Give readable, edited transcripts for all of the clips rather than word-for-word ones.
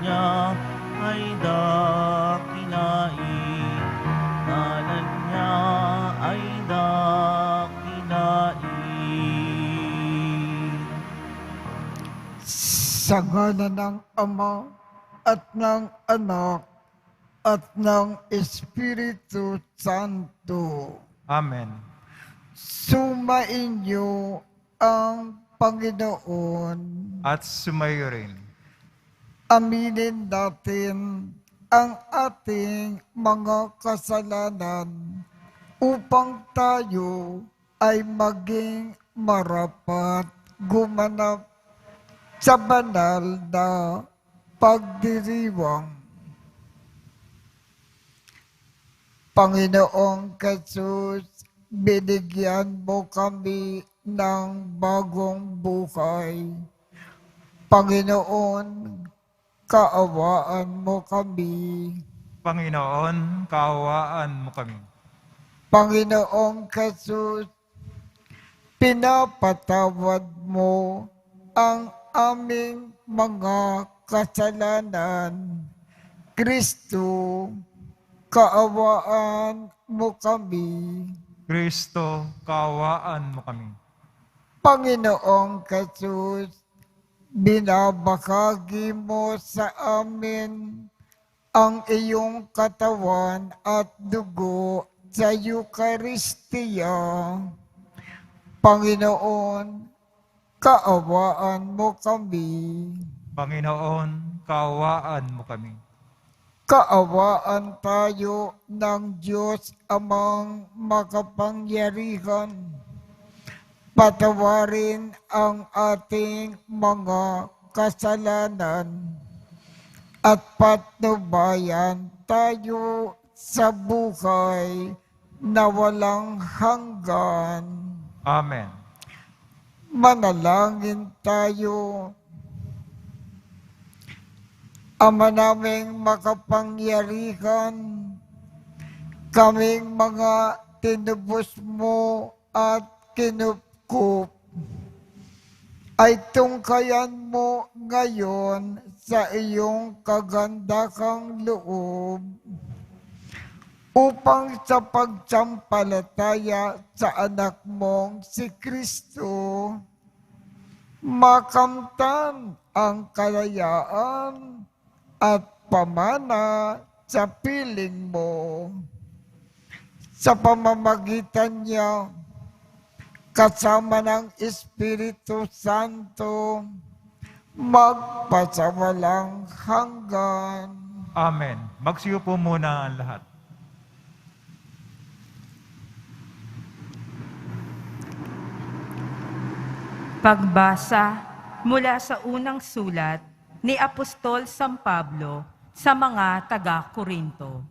niya ay dakinain, ngalan niya ay dakinain. Sa ngalan ng Ama at ng Anak at ng Espiritu Santo. Amen. Sumainyo ang Panginoon. At sumayo rin. Aminin natin ang ating mga kasalanan upang tayo ay maging marapat gumanap sa banal na pagdiriwang. Panginoong Jesus, binigyan mo kami ng bagong buhay. Panginoon, kaawaan mo kami. Panginoon, kaawaan mo kami. Panginoong Jesus, pinapatawad mo ang aming mga kasalanan. Kristo, kaawaan mo kami. Kristo, kaawaan mo kami. Panginoong Jesus, binabahagi mo sa amin ang iyong katawan at dugo sa Eucharistia. Panginoon, kaawaan mo kami. Panginoon, kaawaan mo kami. Kaawaan tayo ng Diyos Amang makapangyarihan. Patawarin ang ating mga kasalanan at patnubayan tayo sa buhay na walang hanggan. Amen. Manalangin tayo. Ama naming makapangyarihan, kaming mga tinubos mo at kinupkup, ay tungkayan mo ngayon sa iyong kagandahang loob upang sa pagsampalataya sa anak mong si Kristo, makamtan ang kalayaan at pamana sa piling mo. Sa pamamagitan niya, kasama ng Espiritu Santo, magpasawalang hanggan. Amen. Magsiyo po muna ang lahat. Pagbasa mula sa unang sulat ni Apostol San Pablo sa mga taga-Korinto.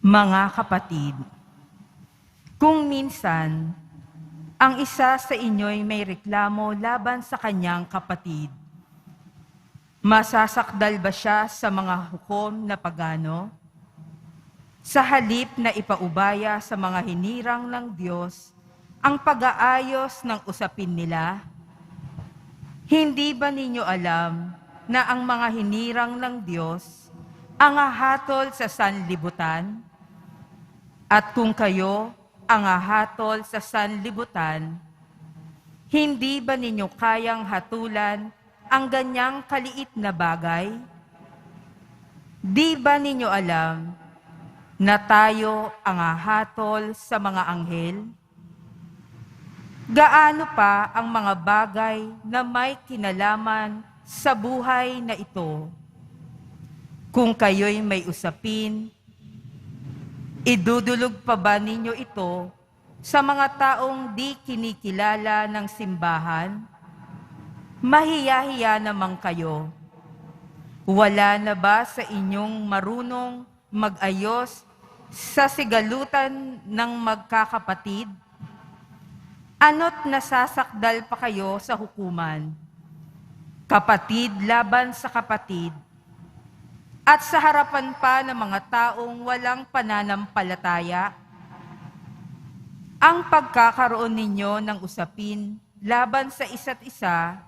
Mga kapatid, kung minsan ang isa sa inyo'y may reklamo laban sa kanyang kapatid, masasakdal ba siya sa mga hukom na pagano? Sa halip na ipaubaya sa mga hinirang ng Diyos ang pag-aayos ng usapin nila, hindi ba ninyo alam na ang mga hinirang ng Diyos ang hahatol sa sanlibutan? At kung kayo ang hahatol sa sanlibutan, hindi ba ninyo kayang hatulan ang ganyang kaliit na bagay? Di ba ninyo alam na tayo ang hahatol sa mga anghel? Gaano pa ang mga bagay na may kinalaman sa buhay na ito? Kung kayo'y may usapin, idudulog pa ba ninyo ito sa mga taong di kinikilala ng simbahan? Mahiya-hiya naman kayo. Wala na ba sa inyong marunong mag-ayos sa sigalutan ng magkakapatid? Ano't nasasakdal pa kayo sa hukuman? Kapatid laban sa kapatid, at sa harapan pa ng mga taong walang pananampalataya? Ang pagkakaroon ninyo ng usapin laban sa isa't isa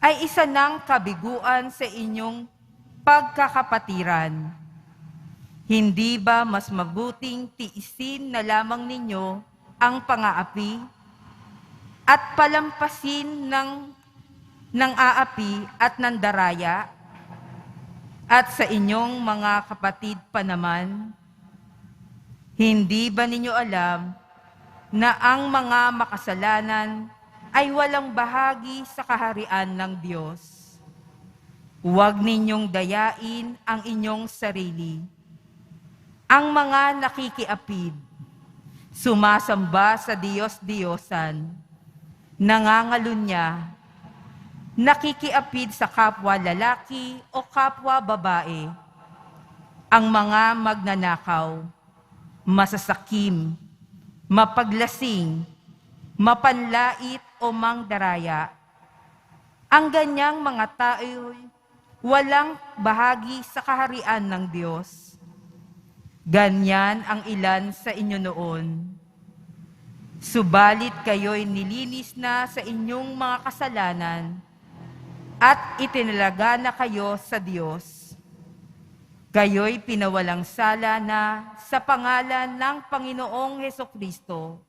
ay isa ng kabiguan sa inyong pagkakapatiran. Hindi ba mas mabuting tiisin na lamang ninyo ang pang-aapi at palampasin ng aapi at ng daraya? At sa inyong mga kapatid pa naman, hindi ba ninyo alam na ang mga makasalanan ay walang bahagi sa kaharian ng Diyos? Huwag ninyong dayain ang inyong sarili. Ang mga nakikiapid, sumasamba sa Diyos-Diyosan, nangangalunya, nakikiapid sa kapwa lalaki o kapwa babae, ang mga magnanakaw, masasakim, mapaglasing, mapanlait o mangdaraya. Ang ganyang mga tao'y walang bahagi sa kaharian ng Diyos. Ganyan ang ilan sa inyo noon. Subalit kayo'y nilinis na sa inyong mga kasalanan at itinalaga na kayo sa Diyos. Kayo'y pinawalang sala na sa pangalan ng Panginoong Hesukristo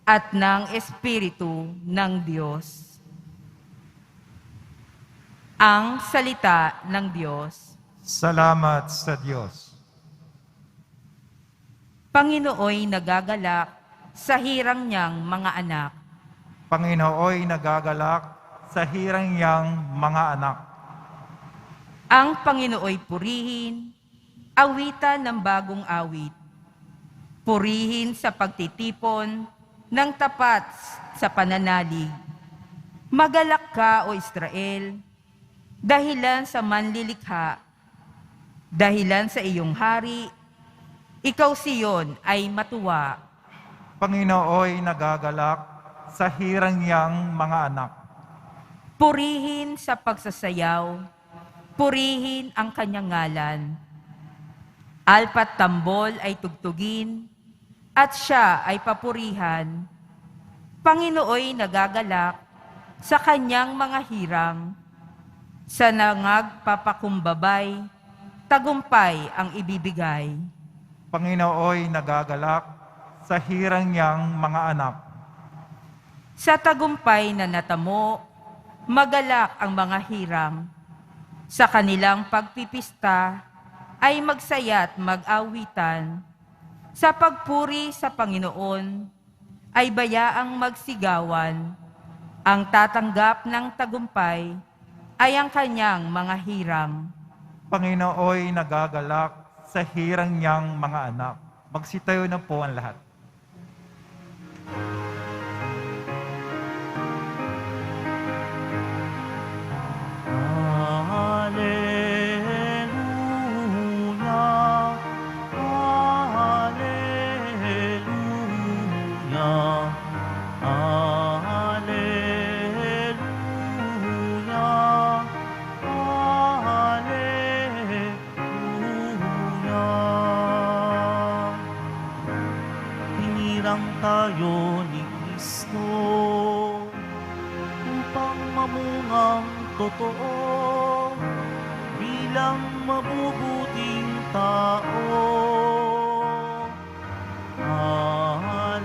at ng Espiritu ng Diyos. Ang salita ng Diyos. Salamat sa Diyos. Panginooy nagagalak sa hirang niyang mga anak. Panginooy nagagalak sa hirang niyang mga anak. Ang Panginooy purihin, awitan ng bagong awit. Purihin sa pagtitipon ng tapat sa pananalig. Magalak ka, O Israel, dahilan sa manlilikha, dahilan sa iyong hari, ikaw Siyon ay matuwa. Panginooy nagagalak sa hirang niyang mga anak. Purihin sa pagsasayaw, purihin ang kanyang ngalan. Alpat tambol ay tugtugin, at siya ay papurihan. Panginooy nagagalak sa kanyang mga hirang. Sa nangagpapakumbabay, tagumpay ang ibibigay. Panginooy nagagalak sa hirang niyang mga anak. Sa tagumpay na natamo, magalak ang mga hirang. Sa kanilang pagpipista ay magsaya't mag-awitan. Sa pagpuri sa Panginoon ay bayaang magsigawan. Ang tatanggap ng tagumpay ay ang kanyang mga hirang. Panginooy nagagalak sa hirang niyang mga anak. Magsitayo na po ang lahat. Hallelujah, hallelujah, hallelujah, hallelujah. Hinirang tayo ni Kristo upang mamungang totoo bilang mabubuting tao. Hallelujah,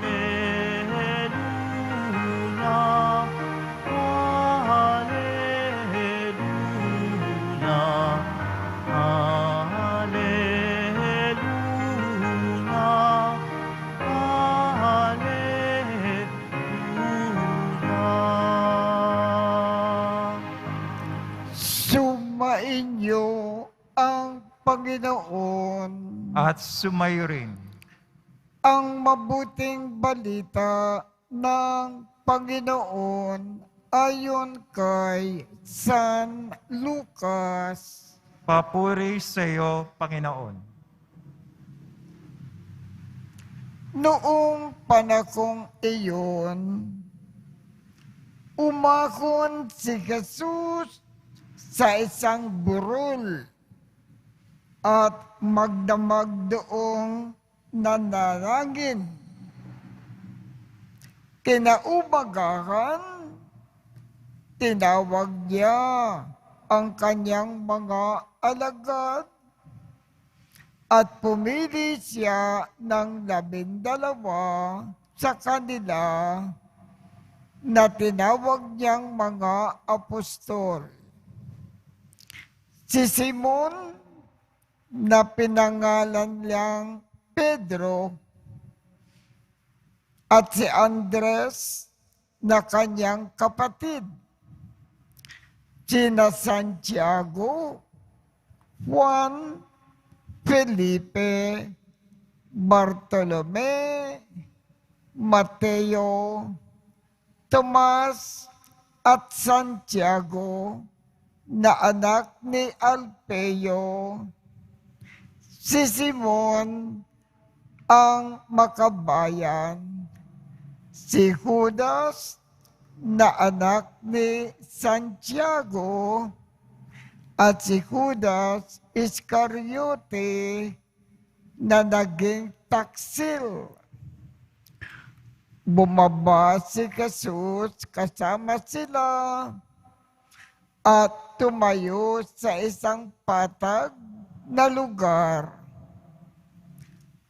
hallelujah, hallelujah, hallelujah. Sumainyo ang Panginoon. At sumayo rin Ang mabuting balita ng Panginoon ayon kay San Lucas. papuri sa iyo, Panginoon. Noong panahong iyon, umakon si Jesus sa isang burol at magdamag doong nanalangin. Kinaumagahan, tinawag niya ang kanyang mga alagad at pumili siya ng 12 sa kanila na tinawag niyang mga apostol. Si Simon na pinangalan niyang Pedro at si Andres na kanyang kapatid, sina Santiago, Juan, Felipe, Bartolome, Mateo, Tomas at Santiago na anak ni Alpeo, si Simon ang makabayan, si Judas na anak ni Santiago at si Judas Iscariote na naging taksil. Bumaba si Jesus kasama sila at tumayo sa isang patag na lugar.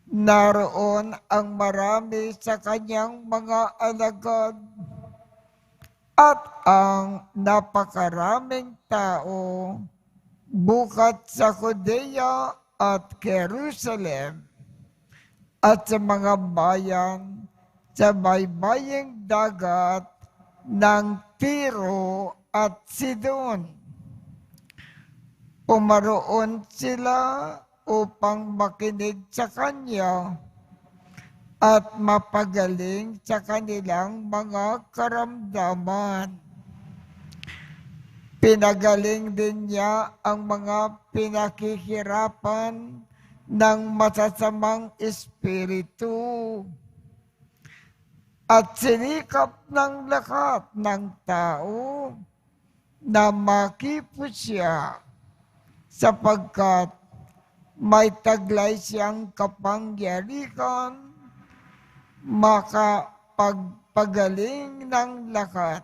Naroon ang marami sa kanyang mga alagad at ang napakaraming tao bukat sa Judea at Jerusalem at sa mga bayan sa baybaying dagat ng Tiro at Sidon. Pumaroon sila upang makinig sa kanya at mapagaling sa kanilang mga karamdaman. Pinagaling din niya ang mga pinakihirapan ng masasamang espiritu at sinikap ng lahat ng tao na makipo siya sapagkat may taglay siyang kapangyarihan makapagpagaling ng lahat.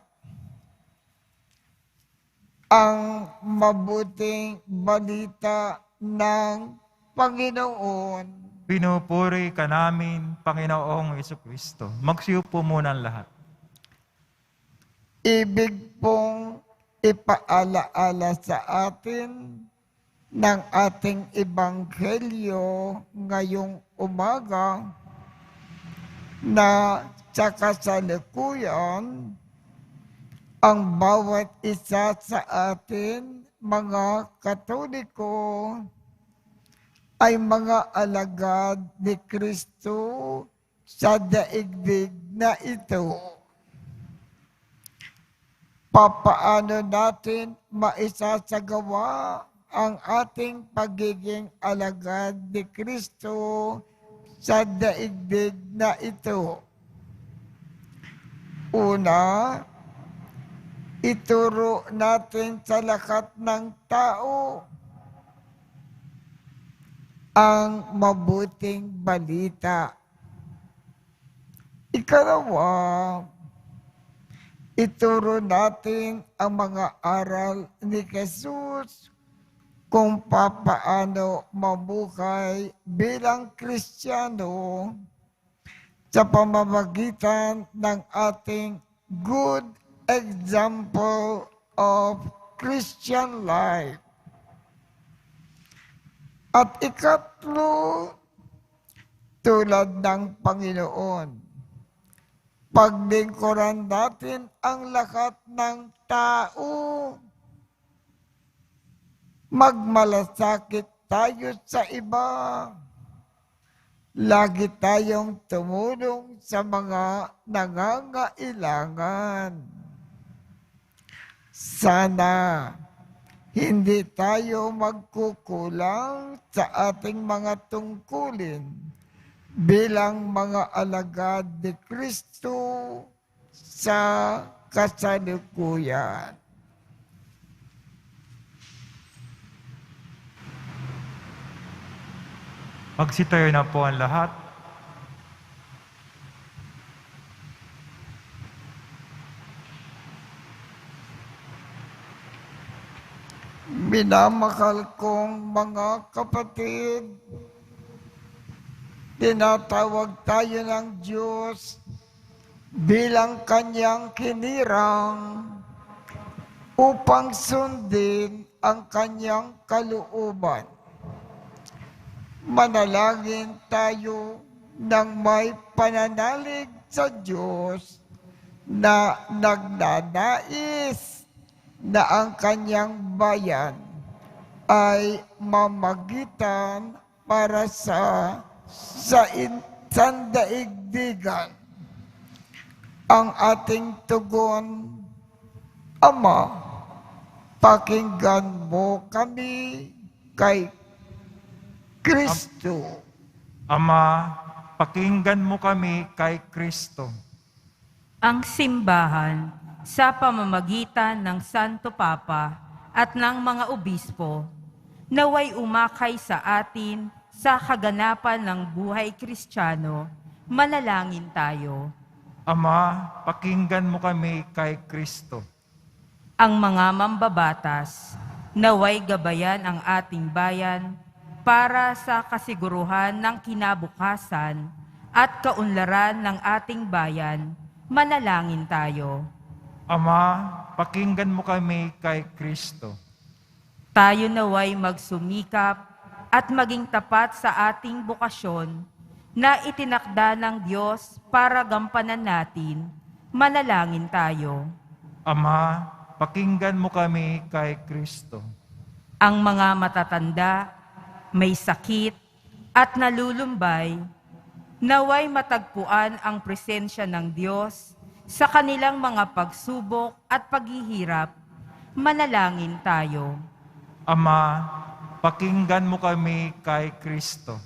Ang mabuting balita ng Panginoon. Pinupuri ka namin, Panginoong Jesucristo. Magsiupo muna ang lahat. Ibig pong ipaalaala sa atin ng ating ebanghelyo ngayong umaga na sa kasalukuyan ang bawat isa sa atin, mga Katoliko, ay mga alagad ni Kristo sa daigdig na ito. Papaano natin maisasagawa ang ating pagiging alagad ni Kristo sa daigdig na ito? Una, ituro natin sa lahat ng tao ang mabuting balita. Ikalawa, ituro natin ang mga aral ni Jesus kung papaano mabuhay bilang Kristiyano sa pamamagitan ng ating good example of Christian life. At ikatlo, tulad ng Panginoon, paglingkuran natin ang lahat ng tao. Magmalasakit tayo sa iba. Lagi tayong tumulong sa mga nangangailangan. Sana hindi tayo magkukulang sa ating mga tungkulin bilang mga alagad ni Kristo sa kasalukuyan. Magsitayo na po ang lahat. Minamahal kong mga kapatid, tinatawag tayo ng Diyos bilang kanyang kinirang upang sundin ang kanyang kalooban. Manalangin tayo ng may pananalig sa Diyos na nagnanais na ang kanyang bayan ay mamagitan para sa sandaigdigan. Ang ating tugon, Ama, pakinggan mo kami kay Kristo. Ama, pakinggan mo kami kay Kristo. Ang simbahan sa pamamagitan ng Santo Papa at ng mga obispo, naway umakay sa atin sa kaganapan ng buhay Kristiyano, manalangin tayo. Ama, pakinggan mo kami kay Kristo. Ang mga mambabatas, naway gabayan ang ating bayan para sa kasiguruhan ng kinabukasan at kaunlaran ng ating bayan, manalangin tayo. Ama, pakinggan mo kami kay Kristo. Tayo naway magsumikap at maging tapat sa ating bukasyon na itinakda ng Diyos para gampanan natin, manalangin tayo. Ama, pakinggan mo kami kay Kristo. Ang mga matatanda, may sakit at nalulumbay, naway matagpuan ang presensya ng Diyos sa kanilang mga pagsubok at paghihirap, manalangin tayo. Ama, pakinggan mo kami kay Kristo.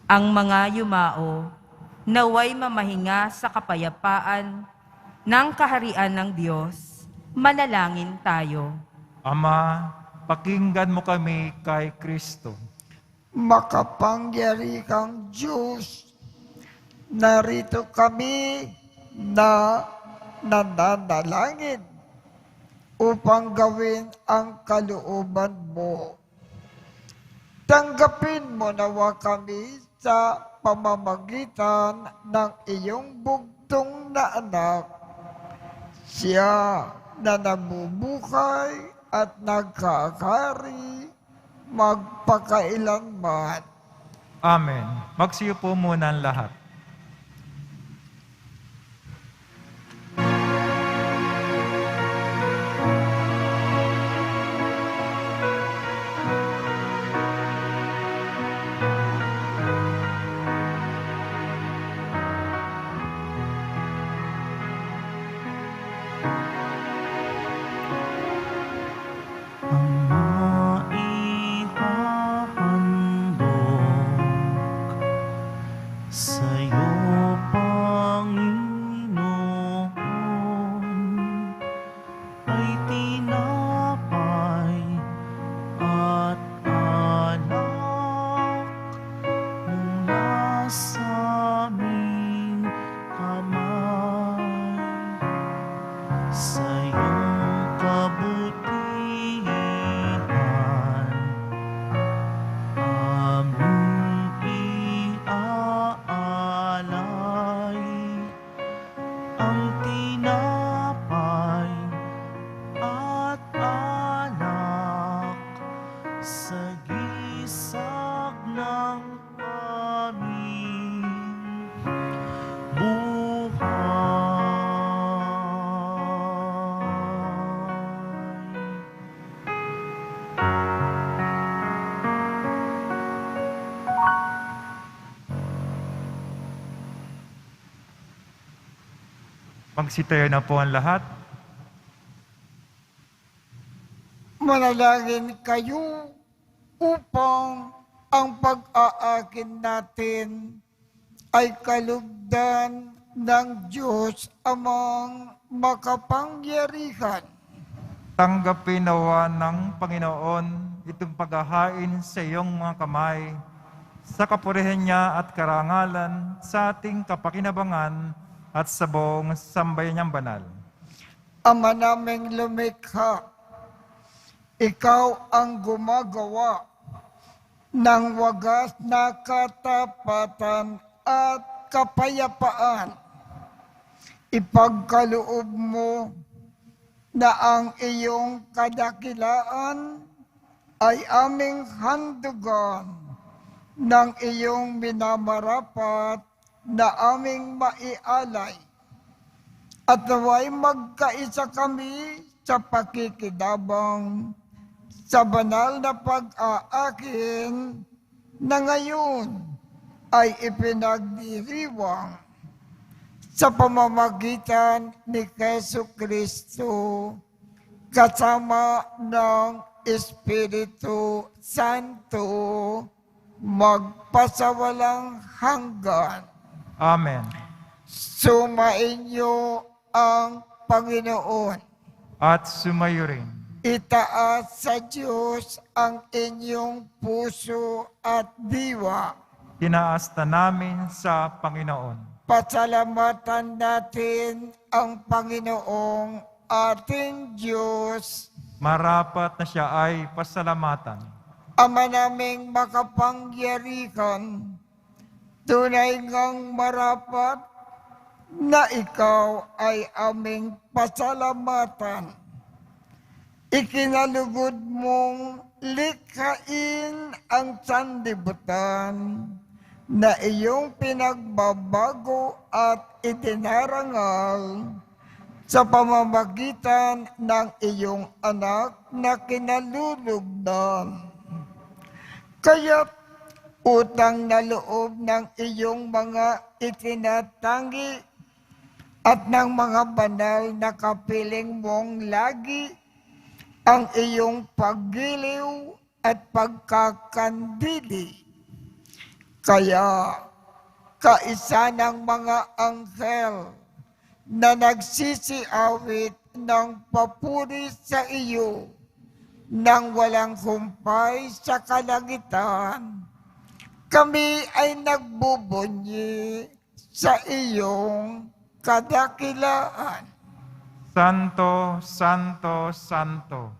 Ang mga yumao, naway mamahinga sa kapayapaan ng kaharian ng Diyos, manalangin tayo. Ama, pakinggan mo kami kay Kristo. Makapangyarihang Diyos, narito kami na nananalangin upang gawin ang kalooban mo. Tanggapin mo nawa kami sa pamamagitan ng iyong bugtong na anak. Siya na nabubuhay at nagkakari magpakailanman. Amen. Magsiupo muna ang lahat. Magsitayo na po ang lahat. Manalangin kayo upang ang pag-aakin natin ay kalugdan ng Diyos Amang makapangyarihan. Tanggapin nawa ng Panginoon itong paghahain sa iyong mga kamay, sa kapurihan niya at karangalan sa ating kapakinabangan at sa buong sambayan niyang banal. Ama naming lumikha, Ikaw ang gumagawa ng wagas na katapatan at kapayapaan. Ipagkaloob mo na ang iyong kadakilaan ay aming handugan ng iyong minamarapat na aming maialay. At naway magkaisa kami sa pakikidabang sa banal na pag-aakin na ngayon ay ipinagdiriwang sa pamamagitan ni Jesucristo kasama ng Espiritu Santo magpasawalang hanggan. Amen. Sumainyo ang Panginoon. At sumayo rin. Itaas sa Diyos ang inyong puso at diwa. Tinaas na namin sa Panginoon. Pasalamatan natin ang Panginoong ating Diyos. Marapat na siya ay pasalamatan. Ama naming makapangyarihan, tunay ngang marapat na ikaw ay aming pasalamatan. Ikinalugod mong likhain ang sanlibutan na iyong pinagbabago at itinarangal sa pamamagitan ng iyong anak na kinalulugdan. Kaya't utang na loob ng iyong mga itinatangi at ng mga banal na kapiling mong lagi ang iyong paggiliw at pagkakandili. Kaya kaisa ng mga anghel na nagsisiawit ng papuri sa iyo nang walang humpay sa kalangitan, kami ay nagbubunyi sa iyong kadakilaan. Santo, Santo, Santo,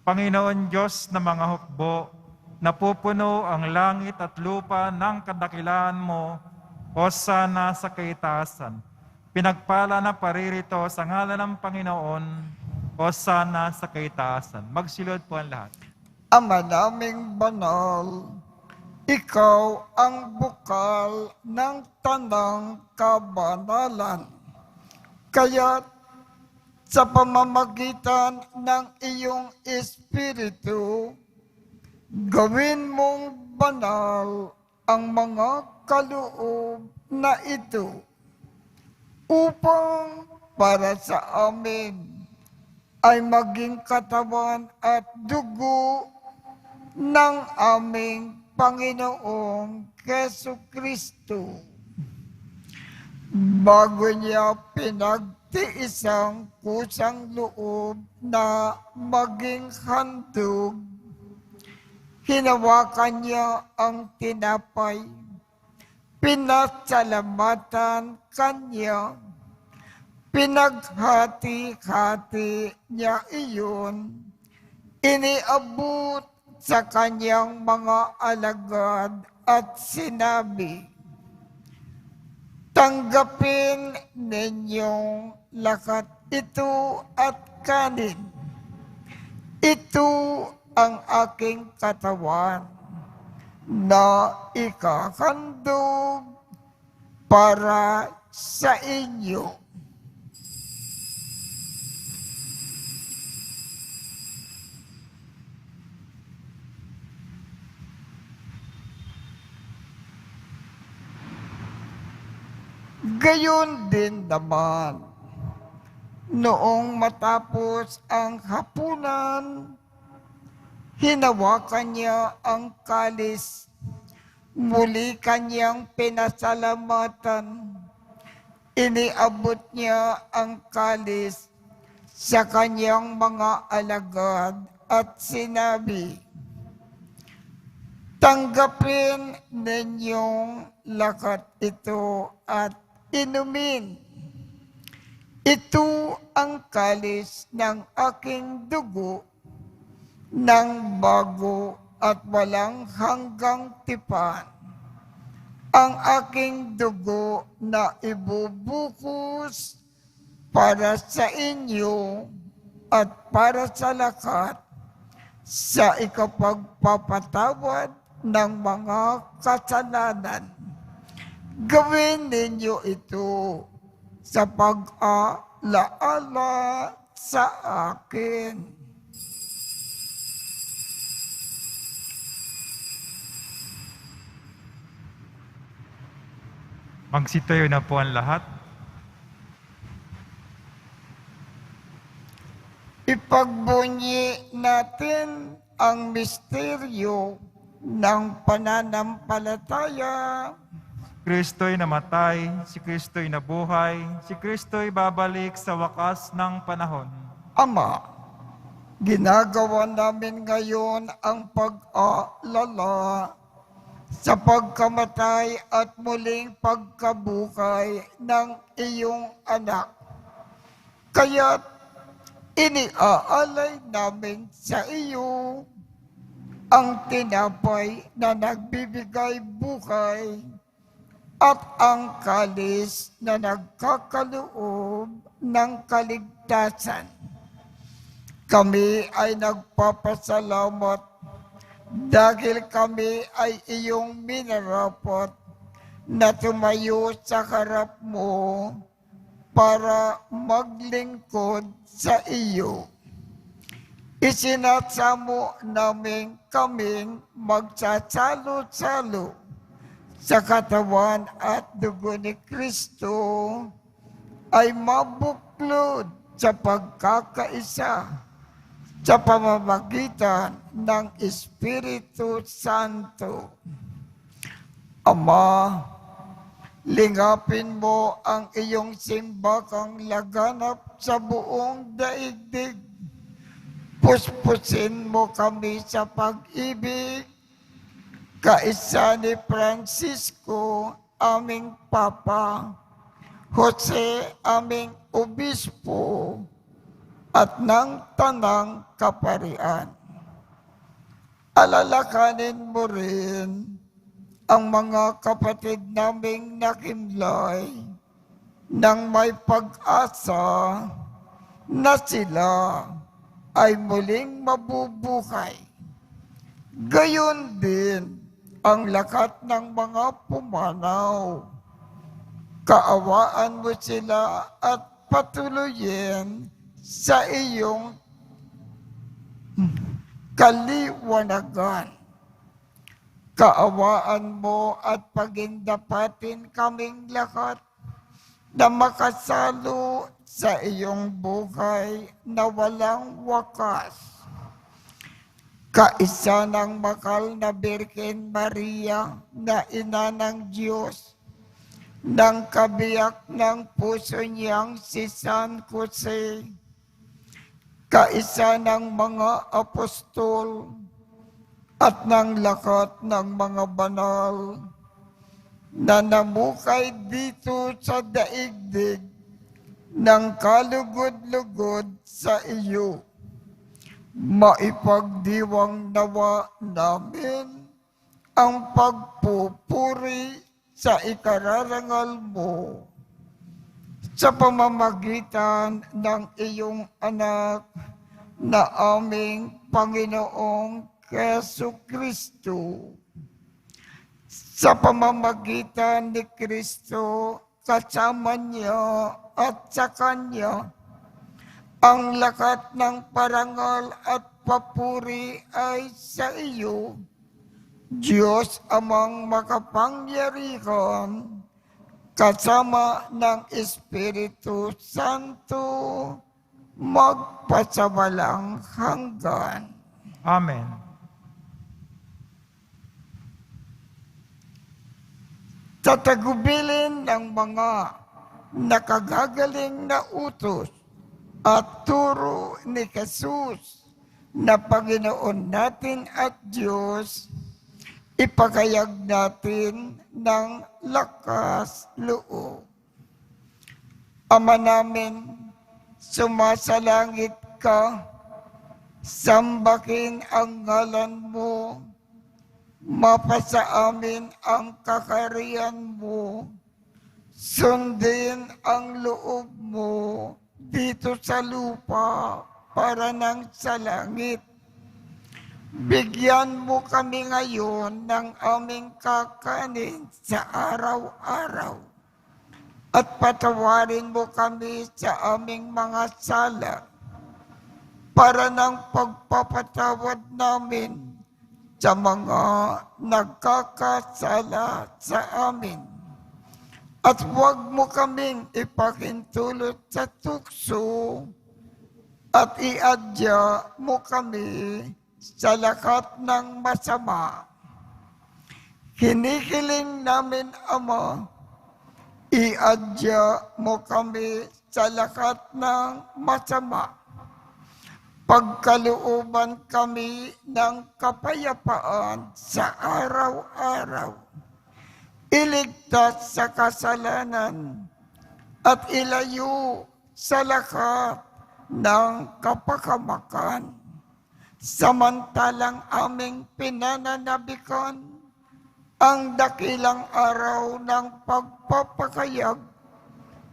Panginoon Diyos na mga hukbo, napupuno ang langit at lupa ng kadakilaan mo, Hosana sa kaitaasan. Pinagpala na paririto sa ngalan ng Panginoon, Hosana sa kaitaasan. Magsilod po ang lahat. Ama naming banal, ikaw ang bukal ng tanang kabanalan. Kaya sa pamamagitan ng iyong Espiritu, gawin mong banal ang mga kaloob na ito upang para sa amin ay maging katawan at dugo ng aming Panginoong Jesucristo. Bago niya pinagtiisang kusang loob na maging handog, hinawakan niya ang tinapay, pinasalamatan kanya, pinaghati-hati niya iyon, iniabot sa kanyang mga alagad at sinabi, tanggapin ninyong lahat ito at kanin. Ito ang aking katawan na ikahandog para sa inyo. Gayon din naman, noong matapos ang hapunan, hinawakan niya ang kalis, muli kanyang pinasalamatan, iniabot niya ang kalis sa kanyang mga alagad at sinabi, tanggapin ninyong lahat ito at inumin. Ito ang kalis ng aking dugo ng bago at walang hanggang tipan. Ang aking dugo na ibubuhos para sa inyo at para sa lahat sa ikapagpapatawad ng mga kasalanan. Gawin ninyo ito sa pag-alaala sa akin. Magsitayo na po ang lahat. Ipagbunyi natin ang misteryo ng pananampalataya. Kristo'y namatay, si Kristo'y nabuhay, si Kristo'y babalik sa wakas ng panahon. Ama, ginagawa namin ngayon ang pag-aalala sa pagkamatay at muling pagkabuhay ng iyong anak. Kaya't iniaalay namin sa iyo ang tinapay na nagbibigay buhay at ang kalis na nagkakaloob ng kaligtasan. Kami ay nagpapasalamat dahil kami ay iyong minarapat na tumayo sa harap mo para maglingkod sa iyo. Isinasamo namin kaming magsasalo-salo sa katawan at dugo ni Kristo ay mabuklod sa pagkakaisa sa pamamagitan ng Espiritu Santo. Ama, lingapin mo ang iyong simbakang laganap sa buong daigdig. Puspusin mo kami sa pag-ibig, kaisa ni Francisco, aming Papa, Jose, aming Obispo, at ng Tanang Kaparian. Alalakanin mo rin ang mga kapatid naming nakimlay nang may pag-asa na sila ay muling mabubuhay. Gayon din ang lakat ng mga pumanaw. Kaawaan mo sila at patuloyin sa iyong kaliwanagan. Kaawaan mo at pagindapatin kaming lahat na makasalo sa iyong buhay na walang wakas. Kaisa ng makal na Birhen Maria na ina ng Diyos, ng kabiyak ng puso niyang si San Jose, kaisa ng mga apostol at ng lahat ng mga banal na namukay dito sa daigdig ng kalugod-lugod sa iyo. Maipagdiwang nawa namin ang pagpupuri sa ikararangal mo sa pamamagitan ng iyong anak na aming Panginoong Jesucristo. Sa pamamagitan ni Kristo, kasama niya at sa Kanya, ang lakat ng parangal at papuri ay sa iyo, Diyos Amang makapangyarihan, kasama ng Espiritu Santo, magpasawalang hanggan. Amen. Tatagubilin ng mga nakagagaling na utos at turo ni Jesus na Panginoon natin at Diyos, ipagayag natin ng lakas loob. Ama namin, sumasalangit ka, sambahin ang ngalan mo, mapasa amin ang kakarian mo, sundin ang loob mo dito sa lupa para nang sa langit. Bigyan mo kami ngayon ng aming kakanin sa araw-araw. At patawarin mo kami sa aming mga sala para ng pagpapatawad namin sa mga nagkakasala sa amin. At huwag mo kaming ipakintulot sa tukso at iadya mo kami sa lakat ng masama. Hinihiling namin, Ama, iadya mo kami sa lakat ng masama. Pagkalooban kami ng kapayapaan sa araw-araw. Iligtas sa kasalanan at ilayo sa lakat ng kapakamakan. Samantalang aming pinananabikan ang dakilang araw ng pagpapakayag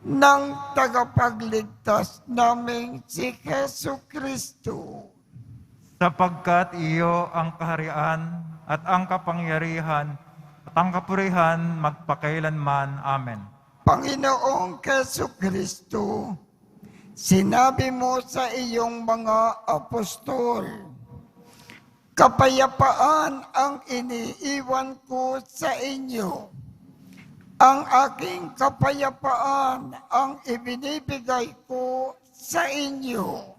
ng tagapagligtas naming si Jesucristo. Sapagkat iyo ang kaharian at ang kapangyarihan at ang kapurihan magpakailanman. Amen. Panginoong Jesucristo, sinabi mo sa iyong mga apostol, kapayapaan ang iniiwan ko sa inyo. Ang aking kapayapaan ang ibinibigay ko sa inyo.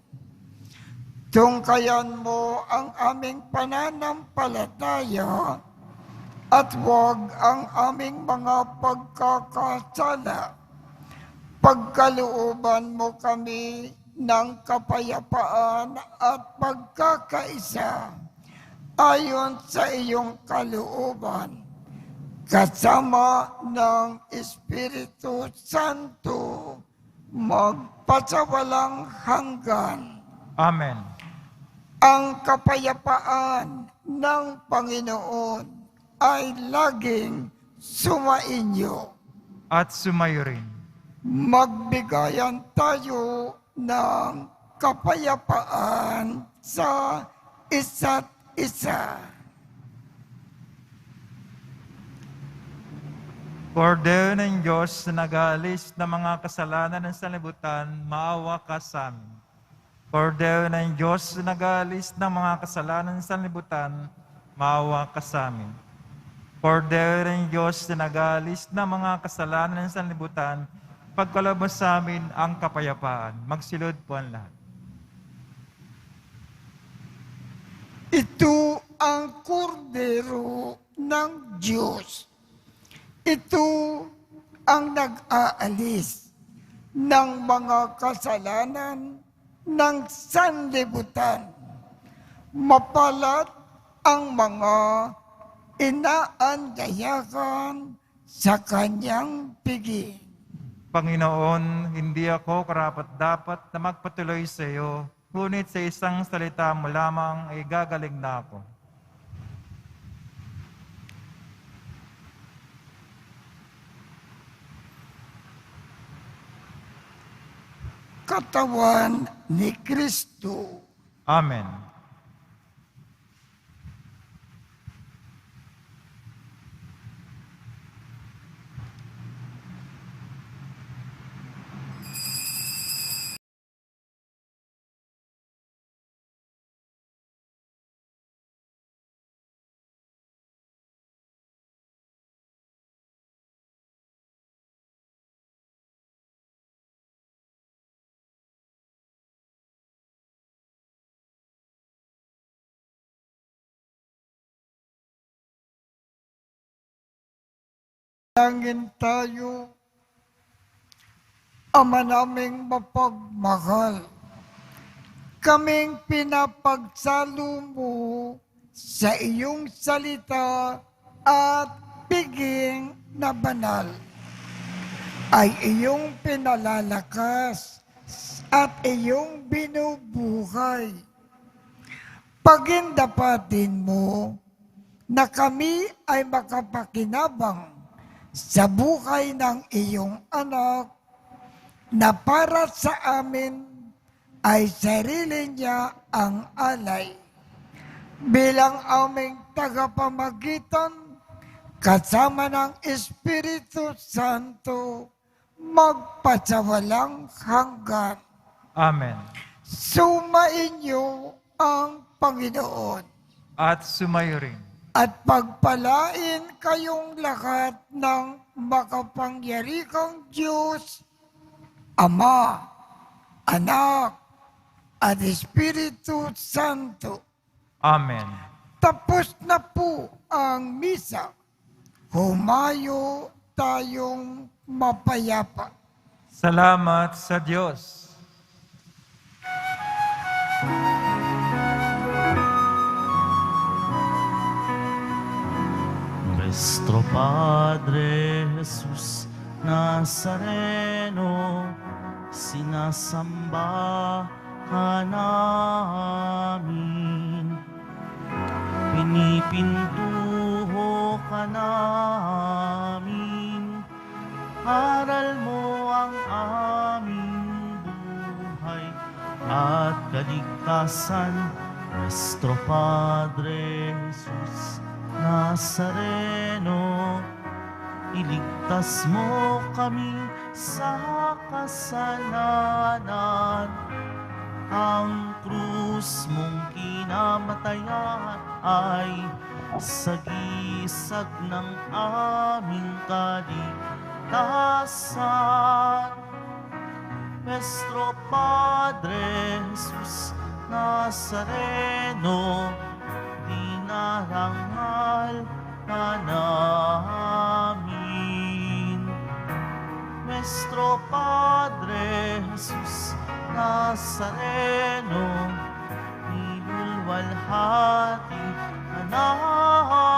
Tungkayan mo ang aming pananampalataya at huwag ang aming mga pagkakasala. Pagkalooban mo kami ng kapayapaan at pagkakaisa ayon sa iyong kalooban, kasama ng Espiritu Santo, magpasawalang hanggan. Amen. Ang kapayapaan ng Panginoon ay laging sumainyo. At sumayo rin. Magbigayan tayo ng kapayapaan sa isa't isa. Kordero ng Diyos na nag-aalis ng mga kasalanan ng sanlibutan, maawa ka sa amin. Kordero ng Diyos na nag-aalis ng mga kasalanan ng sanlibutan, maawa ka sa amin. Kordero ng Diyos na nag-aalis ng mga kasalanan ng sanlibutan, pagkalabas sa amin ang kapayapaan. Magsilod po ang lahat. Ito ang kordero ng Diyos. Ito ang nag-aalis ng mga kasalanan ng sanlibutan. Mapalad ang mga inaanyayahan sa kanyang piging. Panginoon, hindi ako karapat-dapat na magpatuloy sa iyo, ngunit sa isang salita mo lamang ay gagaling na ako. Katawan ni Kristo. Amen. Langin tayo, Ama naming mapagmahal. Kaming pinapagsalo mo sa iyong salita at piging na banal ay iyong pinalalakas at iyong binubuhay. pagindapatin mo na kami ay makapakinabang sa buhay ng iyong anak na para sa amin ay sarili niya ang alay. Bilang aming tagapamagitan, kasama ng Espiritu Santo, magpasawalang hanggan. Amen. Sumainyo ang Panginoon At sumayo rin. at pagpalain kayong lahat ng makapangyarihang Diyos, Ama, Anak, at Espiritu Santo. Amen. Tapos na po ang misa. Humayo tayong mapayapa. Salamat sa Diyos. Nuestro Padre Jesus Nazareno, sinasamba ka namin. Pinipintuho ka namin. Aral mo ang aming buhay at kaligtasan. Nuestro Padre Jesus Nazareno, iligtas mo kami sa kasalanan. Ang krus mong kinamatayan ay sagisag ng aming kaligtasan. Nuestro Padre Jesus Nazareno, dinarangal ka namin. Nuestro Padre Jesus Nazareno, nilulwalhati ka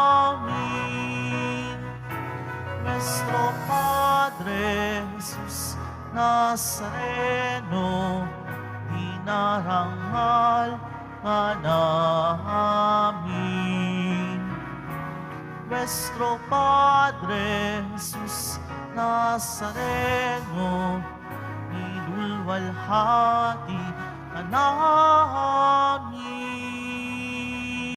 namin. Nuestro Padre Jesus Nazareno, dinarangal ka namin. Nuestro Padre Jesus Nazareno, nilulwalhati ka namin.